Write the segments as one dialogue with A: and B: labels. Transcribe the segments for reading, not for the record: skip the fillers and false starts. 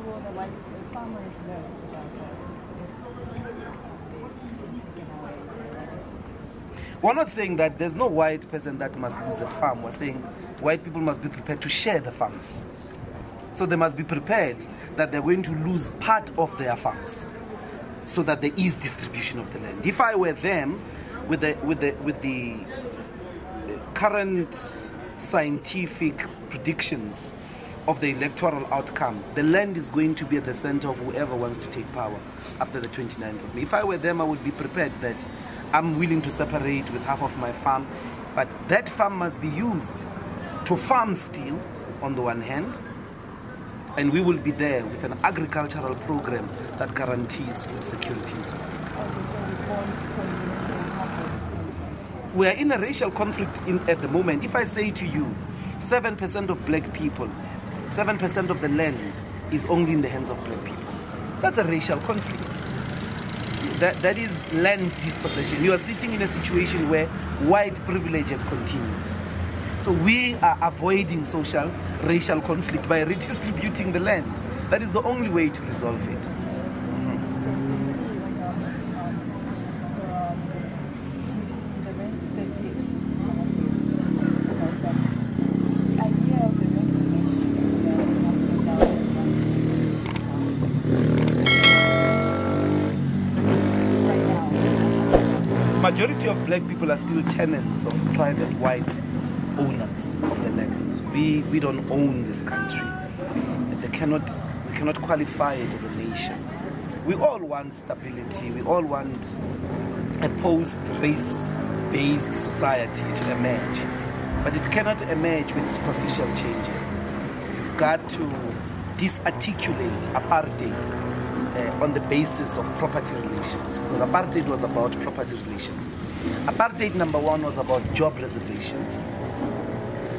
A: will the white farmers know about that? If taken away their legacy?
B: We're not saying that there's no white person that must lose a farm. We're saying white people must be prepared to share the farms. So they must be prepared that they're going to lose part of their farms so that there is distribution of the land. If I were them, with the current scientific predictions of the electoral outcome, the land is going to be at the center of whoever wants to take power after the 29th of May. If I were them, I would be prepared that I'm willing to separate with half of my farm, but that farm must be used to farm still on the one hand, and we will be there with an agricultural program that guarantees food security in South Africa. We are in a racial conflict at the moment. If I say to you, 7% of black people, 7% of the land is only in the hands of black people, that's a racial conflict. That is land dispossession. You are sitting in a situation where white privilege has continued. So we are avoiding racial conflict by redistributing the land. That is the only way to resolve it. Majority of black people are still tenants of private white owners of the land. We don't own this country. We cannot qualify it as a nation. We all want stability. We all want a post-race-based society to emerge. But it cannot emerge with superficial changes. You've got to disarticulate apartheid on the basis of property relations. Because apartheid was about property relations. Apartheid number one was about job reservations.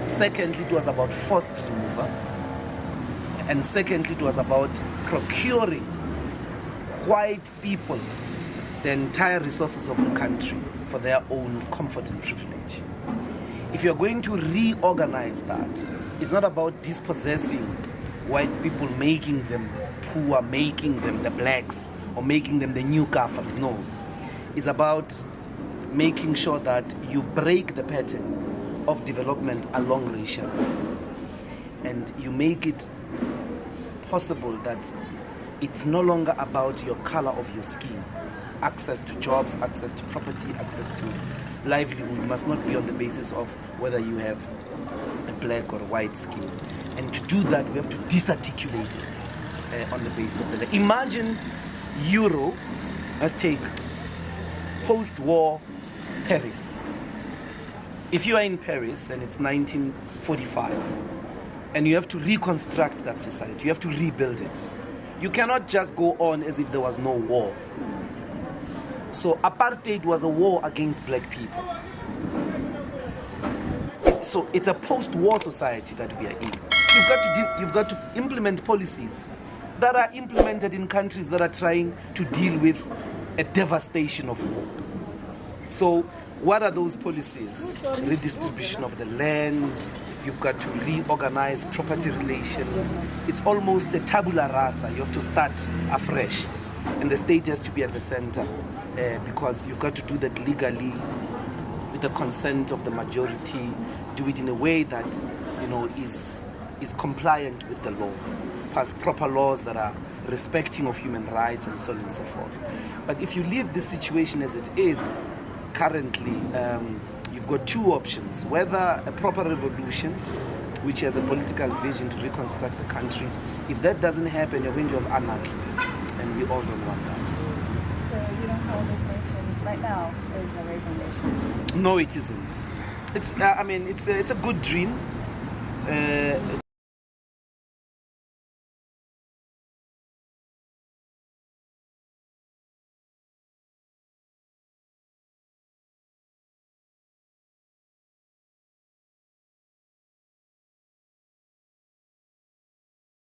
B: Secondly, it was about forced removals. And secondly, it was about procuring white people the entire resources of the country for their own comfort and privilege. If you're going to reorganize that, it's not about dispossessing white people, making them poor, making them the blacks, or making them the new Kafirs. No. It's about making sure that you break the pattern of development along racial lines. And you make it possible that it's no longer about your color of your skin. Access to jobs, access to property, access to livelihoods must not be on the basis of whether you have a black or a white skin. And to do that, we have to disarticulate it on the basis of the... Imagine Europe, let's take post-war Paris. If you are in Paris and it's 1945, and you have to reconstruct that society, you have to rebuild it. You cannot just go on as if there was no war. So apartheid was a war against black people. So it's a post-war society that we are in. You've got to implement policies that are implemented in countries that are trying to deal with a devastation of war. So what are those policies? Redistribution of the land. You've got to reorganize property relations. It's almost a tabula rasa. You have to start afresh. And the state has to be at the center because you've got to do that legally with the consent of the majority. Do it in a way that, is compliant with the law. Pass proper laws that are respecting of human rights and so on and so forth. But if you leave this situation as it is currently, you've got two options. Whether a proper revolution, which has a political vision to reconstruct the country. If that doesn't happen, you're going to have anarchy. And we all don't want that.
A: So you don't call this nation right now is a racial nation?
B: No, it isn't. It's a good dream